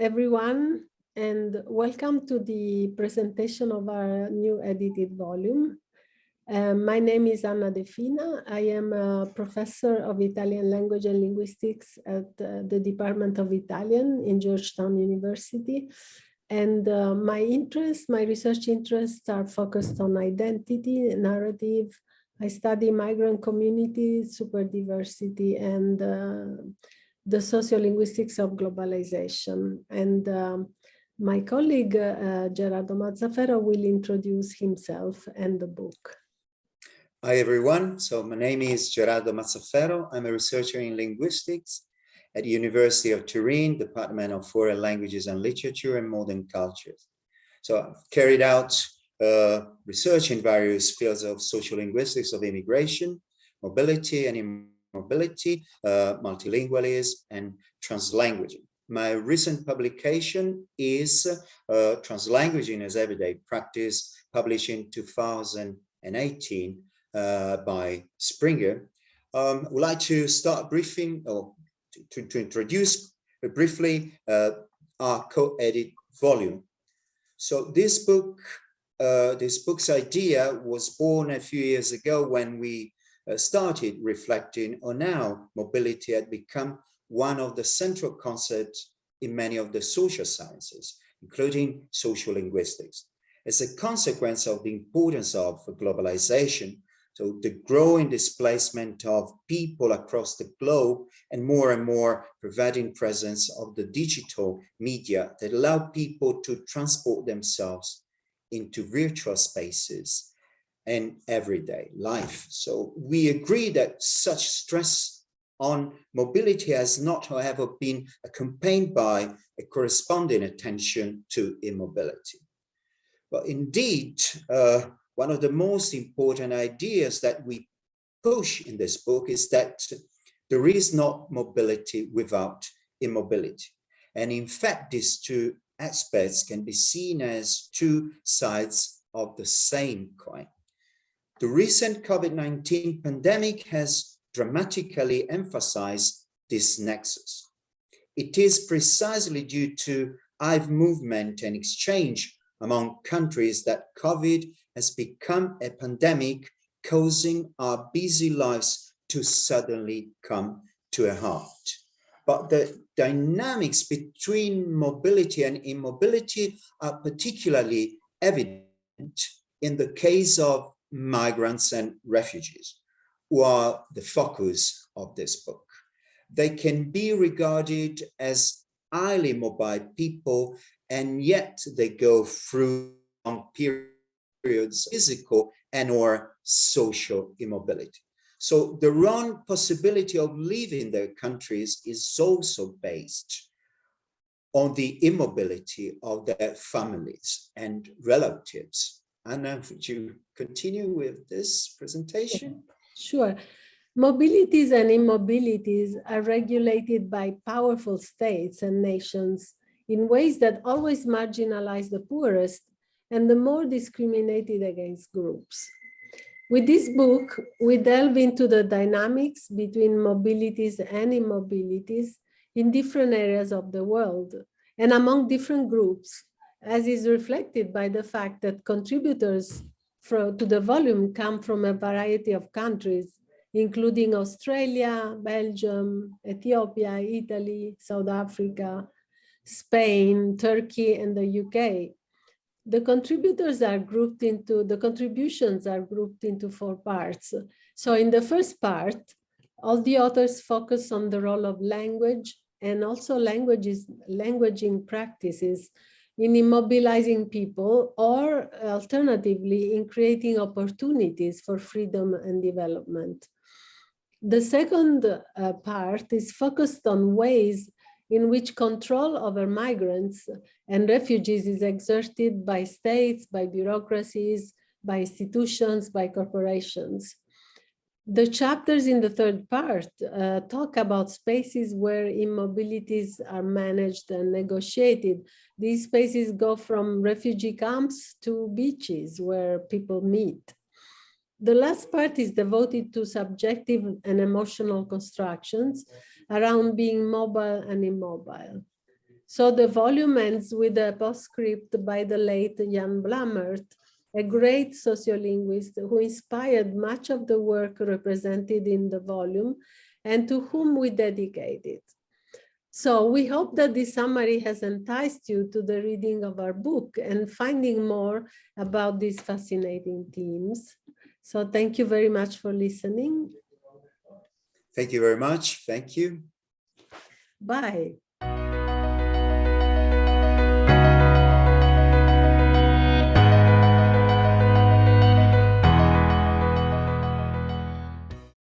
everyone, and welcome to the presentation of our new edited volume. My name is Anna De Fina. I am a professor of Italian language and linguistics at the Department of Italian in Georgetown University. And my research interests are focused on identity, narrative. I study migrant communities, superdiversity, and the sociolinguistics of globalization. And my colleague, Gerardo Mazzaferro, will introduce himself and the book. Hi, everyone. So my name is Gerardo Mazzaferro. I'm a researcher in linguistics at the University of Turin, Department of Foreign Languages and Literature and Modern Cultures. So I've carried out research in various fields of sociolinguistics of immigration, mobility and immobility, multilingualism, and translanguaging. My recent publication is Translanguaging as Everyday Practice, published in 2018 by Springer. I would like to start briefing or to introduce briefly our co-edit volume. So this book's idea was born a few years ago when we started reflecting on how mobility had become one of the central concepts in many of the social sciences, including social linguistics. As a consequence of the importance of globalization, so the growing displacement of people across the globe and more pervading presence of the digital media that allow people to transport themselves into virtual spaces and everyday life. So we agree that such stress on mobility has not, however, been accompanied by a corresponding attention to immobility. But indeed, one of the most important ideas that we push in this book is that there is not mobility without immobility. And in fact, these two aspects can be seen as two sides of the same coin. The recent COVID-19 pandemic has dramatically emphasized this nexus. It is precisely due to high movement and exchange among countries that COVID has become a pandemic, causing our busy lives to suddenly come to a halt. But the dynamics between mobility and immobility are particularly evident in the case of migrants and refugees, who are the focus of this book. They can be regarded as highly mobile people, and yet they go through long periods of physical and or social immobility. So their own possibility of leaving their countries is also based on the immobility of their families and relatives. Anna, would you continue with this presentation? Sure. Mobilities and immobilities are regulated by powerful states and nations in ways that always marginalize the poorest and the more discriminated against groups. With this book, we delve into the dynamics between mobilities and immobilities in different areas of the world and among different groups, as is reflected by the fact that contributors to the volume come from a variety of countries, including Australia, Belgium, Ethiopia, Italy, South Africa, Spain, Turkey, and the UK. The contributions are grouped into 4 parts. So in the first part, all the authors focus on the role of language and also languaging practices in immobilizing people, or alternatively in creating opportunities for freedom and development. The second part is focused on ways in which control over migrants and refugees is exerted by states, by bureaucracies, by institutions, by corporations. The chapters in the third part talk about spaces where immobilities are managed and negotiated. These spaces go from refugee camps to beaches where people meet. The last part is devoted to subjective and emotional constructions around being mobile and immobile. So the volume ends with a postscript by the late Jan Blammert, a great sociolinguist who inspired much of the work represented in the volume and to whom we dedicate it. So we hope that this summary has enticed you to the reading of our book and finding more about these fascinating themes. So thank you very much for listening. Thank you very much. Thank you. Bye.